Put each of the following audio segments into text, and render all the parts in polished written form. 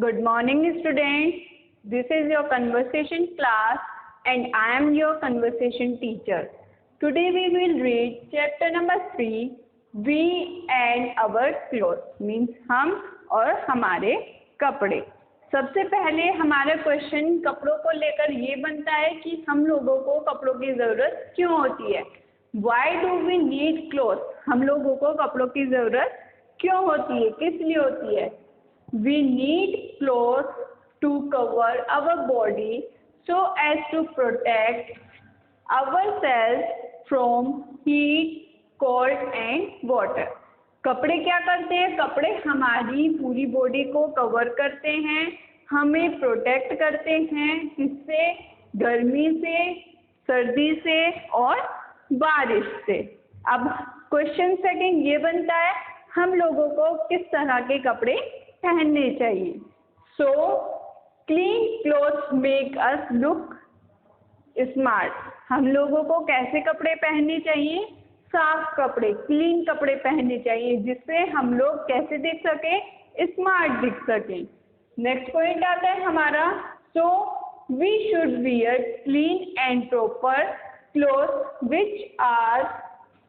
Good morning, students. This is your conversation class and I am your conversation teacher. Today we will read chapter number 3, We and Our Clothes, means हम और हमारे कपड़े. सबसे पहले हमारा question कपड़ों को लेकर ये बनता है कि हम लोगों को कपड़ों की ज़रूरत क्यों होती है. Why do we need clothes? हम लोगों को कपड़ों की ज़रूरत क्यों होती है, किस लिए होती है. We need clothes to cover our body so as to protect ourselves from heat, cold and water. कपड़े क्या करते हैं, कपड़े हमारी पूरी बॉडी को कवर करते हैं, हमें प्रोटेक्ट करते हैं, किससे, गर्मी से, सर्दी से और बारिश से. अब क्वेश्चन सेकंड ये बनता है हम लोगों को किस तरह के कपड़े पहनने चाहिए. So clean clothes make us look smart. हम लोगों को कैसे कपड़े पहनने चाहिए, साफ कपड़े, क्लीन कपड़े पहनने चाहिए जिससे हम लोग कैसे दिख सके, स्मार्ट दिख सके. नेक्स्ट पॉइंट आता है हमारा, so we should wear clean and proper clothes which are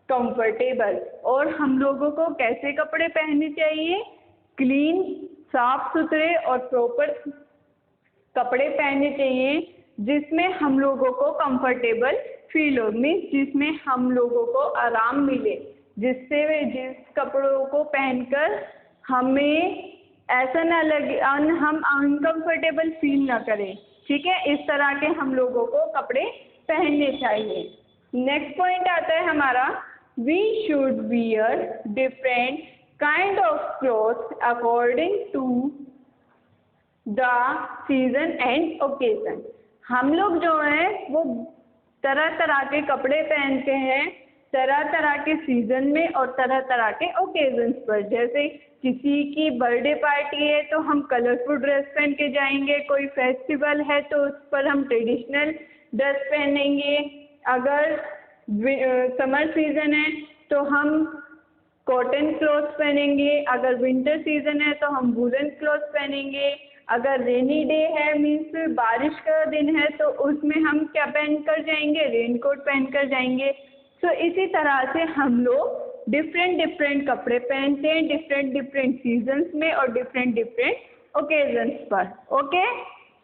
comfortable. और हम लोगों को कैसे कपड़े पहनने चाहिए, क्लीन, साफ सुथरे और प्रॉपर कपड़े पहनने चाहिए जिसमें हम लोगों को कंफर्टेबल फील हो, मीन्स जिसमें हम लोगों को आराम मिले, जिससे जिस कपड़ों को पहनकर हमें ऐसा ना लगे, हम अनकंफर्टेबल फील ना करें. ठीक है, इस तरह के हम लोगों को कपड़े पहनने चाहिए. नेक्स्ट पॉइंट आता है हमारा, we should wear different kind of clothes according to the season and occasion. हम लोग जो हैं वो तरह तरह के कपड़े पहनते हैं तरह तरह के सीजन में और तरह तरह के ओकेजन्स पर. जैसे किसी की बर्थडे पार्टी है तो हम कलरफुल ड्रेस पहन के जाएंगे, कोई फेस्टिवल है तो उस पर हम ट्रेडिशनल ड्रेस पहनेंगे, अगर समर सीजन है तो हम कॉटन क्लॉथ्स पहनेंगे, अगर विंटर सीजन है तो हम वूलन क्लॉथ्स पहनेंगे, अगर रेनी डे है मीन्स बारिश का दिन है तो उसमें हम क्या पहन कर जाएंगे, रेनकोट पहन कर जाएंगे. सो इसी तरह से हम लोग डिफरेंट डिफरेंट कपड़े पहनते हैं डिफरेंट डिफरेंट सीजन्स में और डिफरेंट डिफरेंट ओकेजन्स पर. ओके,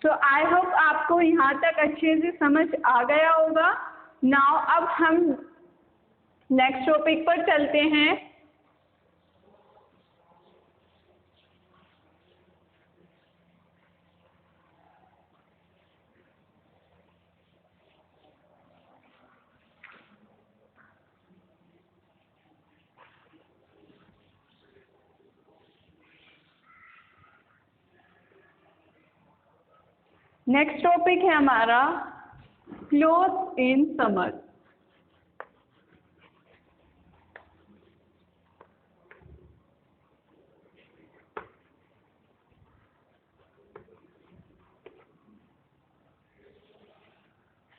सो आई होप आपको यहाँ तक अच्छे से समझ आ गया होगा. नाउ अब हम नेक्स्ट टॉपिक पर चलते हैं. नेक्स्ट टॉपिक है हमारा cloth in summer.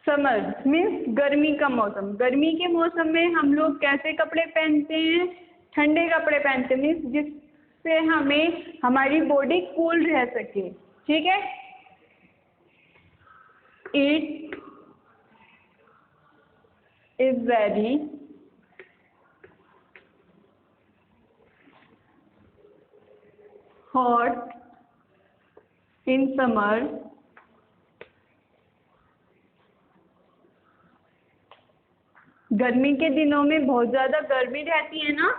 Summer means गर्मी का मौसम. गर्मी के मौसम में हम लोग कैसे कपड़े पहनते हैं, ठंडे कपड़े पहनते हैं मीन्स जिससे हमें हमारी बॉडी कूल रह सके. ठीक है, it is very hot in summer गर्मी के दिनों में बहुत ज़्यादा गर्मी रहती है ना.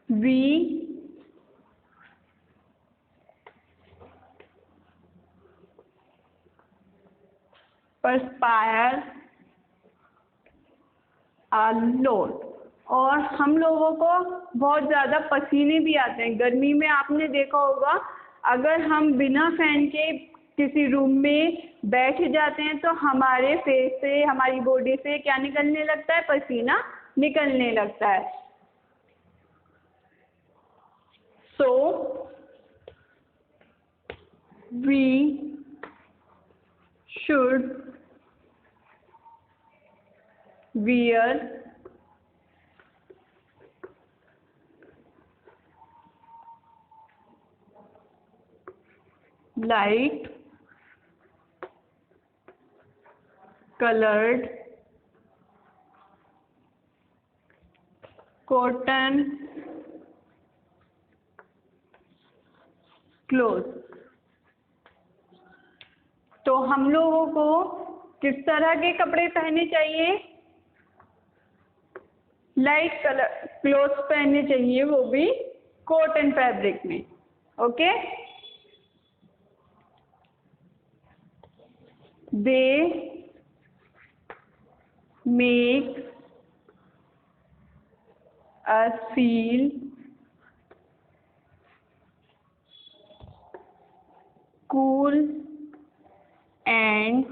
We perspire a lot. और हम लोगों को बहुत ज़्यादा पसीने भी आते हैं गर्मी में. आपने देखा होगा अगर हम बिना फैन के किसी रूम में बैठ जाते हैं तो हमारे फेस से, हमारी बॉडी से क्या निकलने लगता है, पसीना निकलने लगता है. So we should wear light colored cotton clothes। तो हम लोगों को किस तरह के कपड़े पहनने चाहिए? लाइट कलर क्लोथ्स पहनने चाहिए, वो भी कॉटन फैब्रिक में। Okay, they make us feel cool and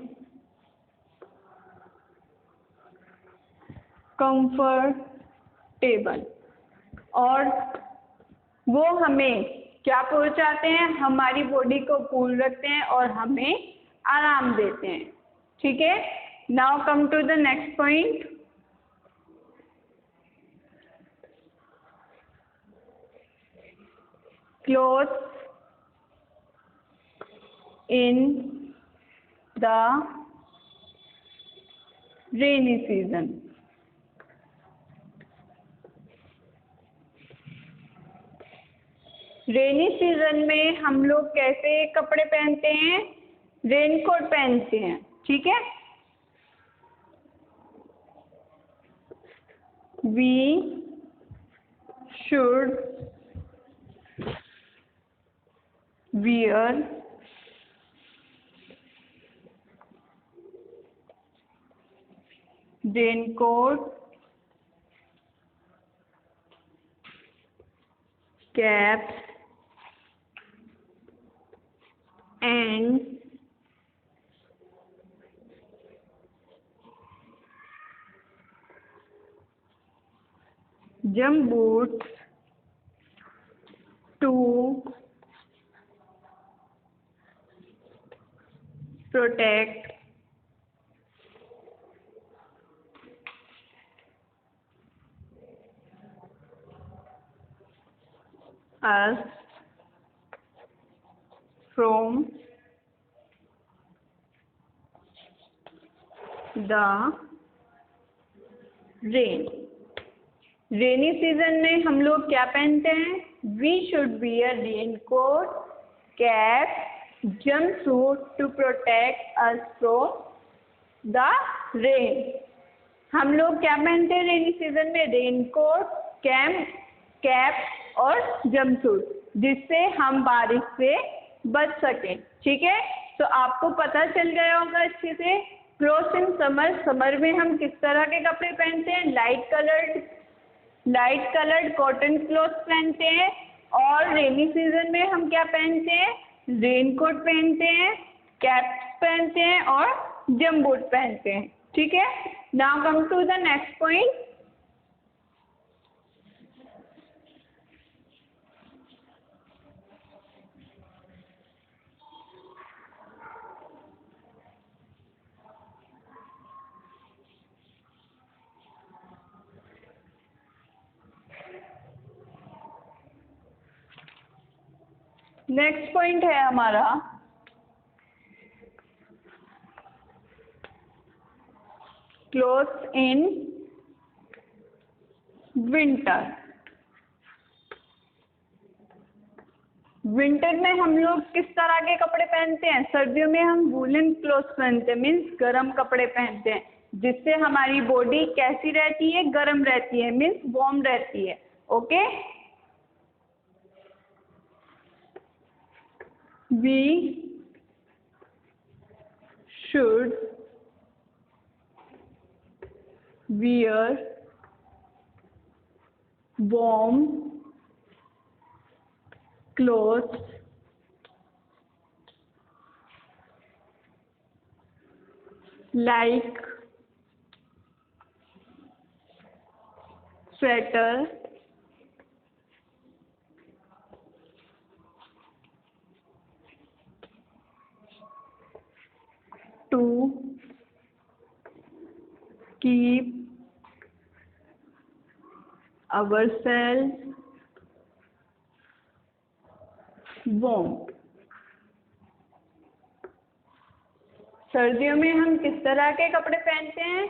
comfortable. और वो हमें क्या पहुंचाते हैं? हमारी बॉडी को कूल रखते हैं और हमें आराम देते हैं। ठीक है, now come to the next point. Clothes in the rainy season. Rainy season में हम लोग कैसे कपड़े पहनते हैं? रेनकोट पहनते हैं। ठीक है, we should wear raincoat, caps and jump boots to protect us from the rain। Rainy season में हम लोग क्या पहनते हैं? We should wear raincoat, cap, jumpsuit to protect us from the rain. हम लोग क्या पहनते हैं रेनी सीजन में? रेनकोट, कैप और जंप सूट, जिससे हम बारिश से बच सकें। ठीक है, तो आपको पता चल गया होगा अच्छे से। क्लोथ्स इन समर, समर में हम किस तरह के कपड़े पहनते हैं? लाइट कलर्ड कॉटन क्लॉथ पहनते हैं। और रेनी सीजन में हम क्या पहनते हैं? रेनकोट पहनते हैं, कैप्स पहनते हैं और जंप बूट पहनते हैं। ठीक है, now come to the next point. Next point है हमारा क्लोथ्स इन विंटर। विंटर में हम लोग किस तरह के कपड़े पहनते हैं? सर्दियों में हम वूलन क्लोथ्स पहनते हैं, मीन्स गर्म कपड़े पहनते हैं, जिससे हमारी बॉडी कैसी रहती है? गर्म रहती है, मीन्स वार्म रहती है। Okay, we should wear warm clothes like sweater, to keep ourselves warm। सर्दियों में हम किस तरह के कपड़े पहनते हैं?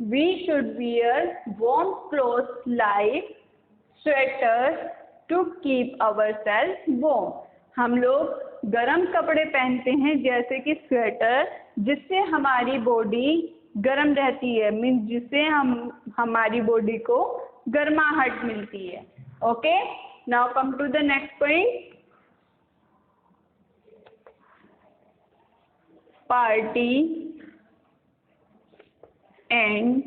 We should wear warm clothes like sweaters to keep our self warm. हम लोग गर्म कपड़े पहनते हैं जैसे कि स्वेटर, जिससे हमारी बॉडी गर्म रहती है, मीन्स जिससे हमारी बॉडी को गर्माहट मिलती है। Okay, now come to the next point. Party and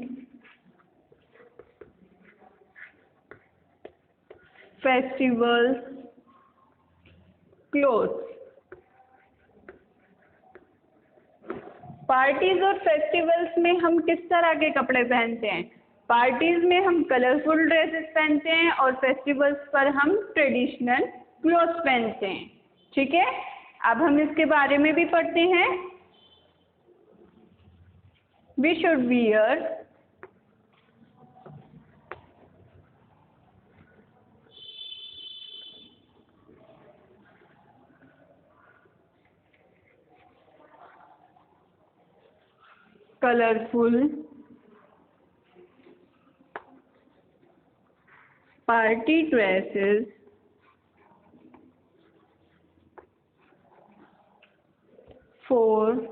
festival clothes. Parties और फेस्टिवल्स में हम किस तरह के कपड़े पहनते हैं? पार्टीज में हम कलरफुल ड्रेसेस पहनते हैं और फेस्टिवल्स पर हम ट्रेडिशनल क्लोथ्स पहनते हैं। ठीक है, अब हम इसके बारे में भी पढ़ते हैं। We should wear colorful party dresses for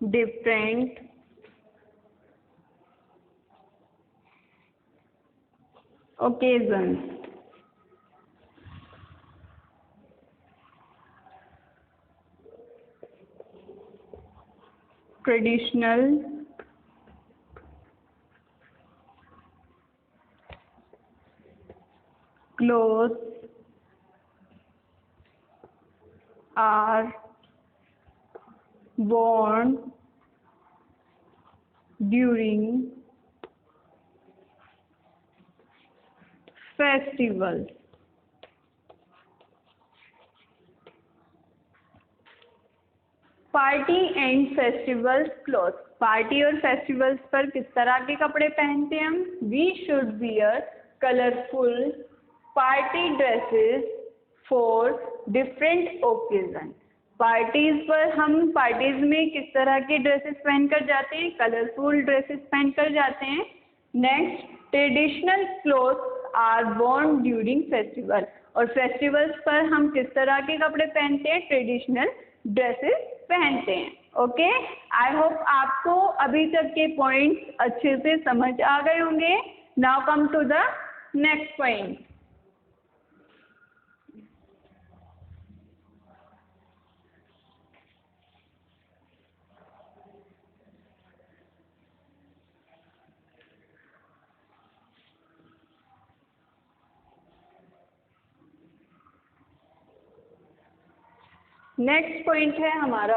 different occasions. Traditional clothes are worn during festivals. Party and festivals cloth. Party और फेस्टिवल्स पर किस तरह के कपड़े पहनते हैं हम? We should wear colourful party dresses for different occasion. Parties पर हम पार्टीज में किस तरह के ड्रेसेस पहनकर जाते हैं? कलरफुल ड्रेसेस पहनकर जाते हैं। Next, traditional clothes are worn during festival. और फेस्टिवल्स पर हम किस तरह के कपड़े पहनते हैं? ट्रेडिशनल ड्रेसेस पहनते हैं। ओके, आई होप आपको अभी तक के पॉइंट्स अच्छे से समझ आ गए होंगे। Now come to the next point. Next point है हमारा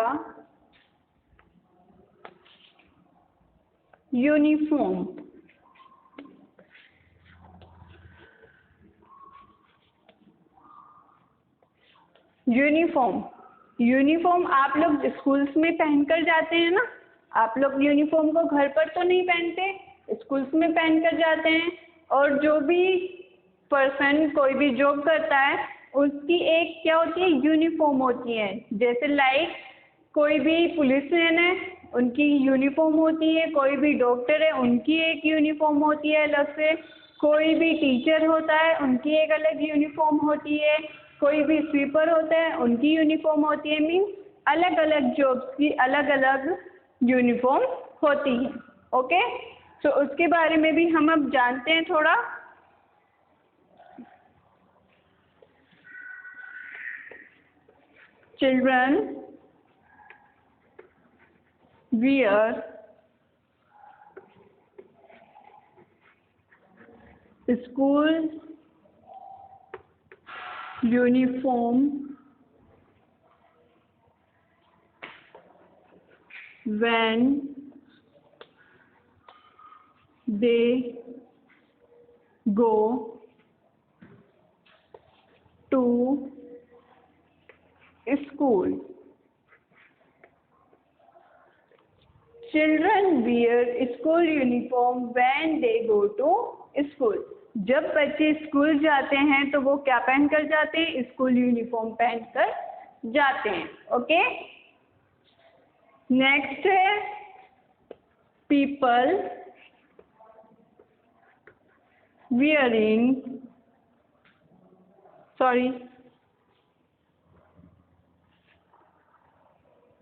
यूनिफॉर्म। यूनिफॉर्म आप लोग स्कूल्स में पहनकर जाते हैं ना? आप लोग यूनिफॉर्म को घर पर तो नहीं पहनते, स्कूल्स में पहनकर जाते हैं। और जो भी पर्सन कोई भी जॉब करता है उसकी एक क्या होती है? यूनिफॉर्म होती है। जैसे लाइक कोई भी पुलिसमैन है उनकी यूनिफॉर्म होती है, कोई भी डॉक्टर है उनकी एक यूनिफॉर्म होती है अलग से, कोई भी टीचर होता है उनकी एक अलग यूनिफॉर्म होती है, कोई भी स्वीपर होता है उनकी यूनिफॉर्म होती है। मीन्स अलग अलग जॉब्स की अलग अलग यूनिफॉर्म होती है। ओके, तो उसके बारे में भी हम अब जानते हैं थोड़ा। Children wear school uniform when they go to school. Children wear school uniform when they go to school. जब बच्चे स्कूल जाते हैं तो वो क्या पहन कर जाते हैं? स्कूल यूनिफॉर्म पहन कर जाते हैं। ओके, नेक्स्ट है people wearing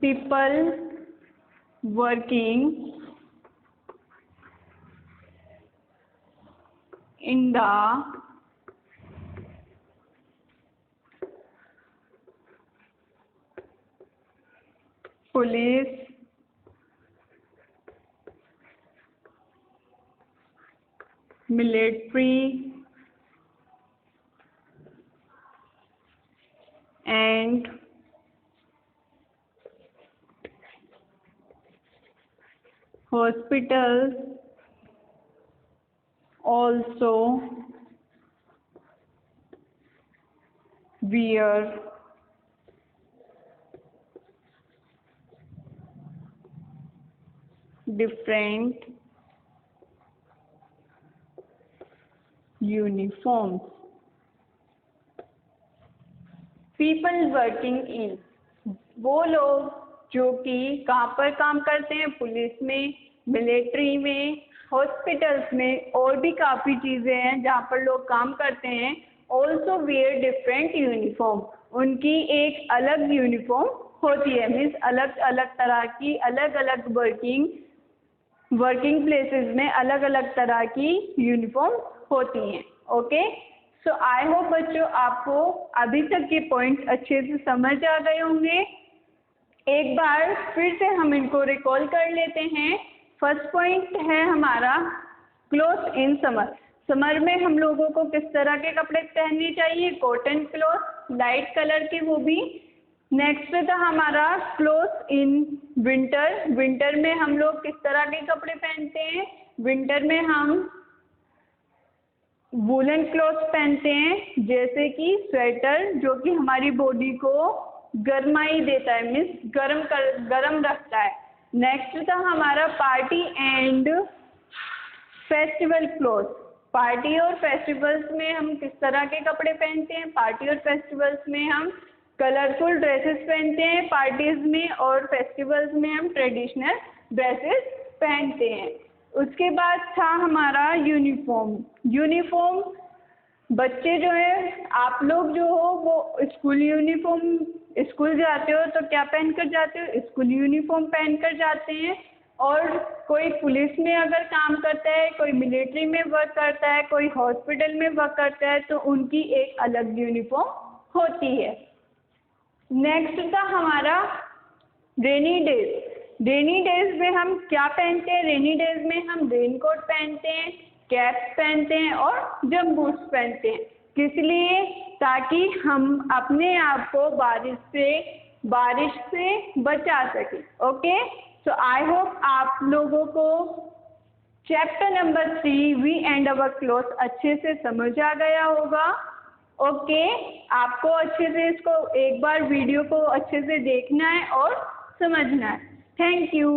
people working in the police, military and hospitals also wear different uniforms. People working in, वो लोग जो कि कहाँ पर काम करते हैं? पुलिस में, मिलिट्री में, हॉस्पिटल्स में, और भी काफ़ी चीज़ें हैं जहाँ पर लोग काम करते हैं। ऑल्सो वेयर डिफरेंट यूनिफॉर्म, उनकी एक अलग यूनिफॉर्म होती है, मीन्स अलग अलग तरह की, अलग अलग वर्किंग प्लेसेस में अलग अलग तरह की यूनिफॉर्म होती हैं। ओके, सो आई होप बच्चों आपको अभी तक के पॉइंट्स अच्छे से समझ आ गए होंगे। एक बार फिर से हम इनको रिकॉल कर लेते हैं। फर्स्ट पॉइंट है हमारा क्लोथ इन समर। समर में हम लोगों को किस तरह के कपड़े पहनने चाहिए? कॉटन क्लॉथ, लाइट कलर के वो भी। नेक्स्ट था हमारा क्लोथ इन विंटर। विंटर में हम लोग किस तरह के कपड़े पहनते हैं? विंटर में हम वूलन क्लॉथ पहनते हैं, जैसे कि स्वेटर, जो कि हमारी बॉडी को गर्माई देता है, मीन्स गरम रखता है। नेक्स्ट था हमारा party and festival cloth. Party और फेस्टिवल्स में हम किस तरह के कपड़े पहनते हैं? पार्टी और फेस्टिवल्स में हम कलरफुल ड्रेसेस पहनते हैं पार्टीज में, और फेस्टिवल्स में हम ट्रेडिशनल ड्रेसेस पहनते हैं। उसके बाद था हमारा यूनिफॉर्म। बच्चे जो है, आप लोग जो हो वो स्कूल जाते हो तो क्या पहन कर जाते हो? स्कूल यूनिफॉर्म पहन कर जाते हैं। और कोई पुलिस में अगर काम करता है, कोई मिलिट्री में वर्क करता है, कोई हॉस्पिटल में वर्क करता है, तो उनकी एक अलग यूनिफॉर्म होती है। नेक्स्ट था हमारा रेनी डेज। रेनी डेज में हम क्या पहनते हैं? रेनी डेज में हम रेनकोट पहनते हैं, कैप्स पहनते हैं और जंप बूट्स पहनते हैं। किस लिए? ताकि हम अपने आप को बारिश से बचा सकें। ओके, सो आई होप आप लोगों को chapter number 3 we and our cloth अच्छे से समझ आ गया होगा। ओके, आपको अच्छे से इसको एक बार वीडियो को अच्छे से देखना है और समझना है। Thank you.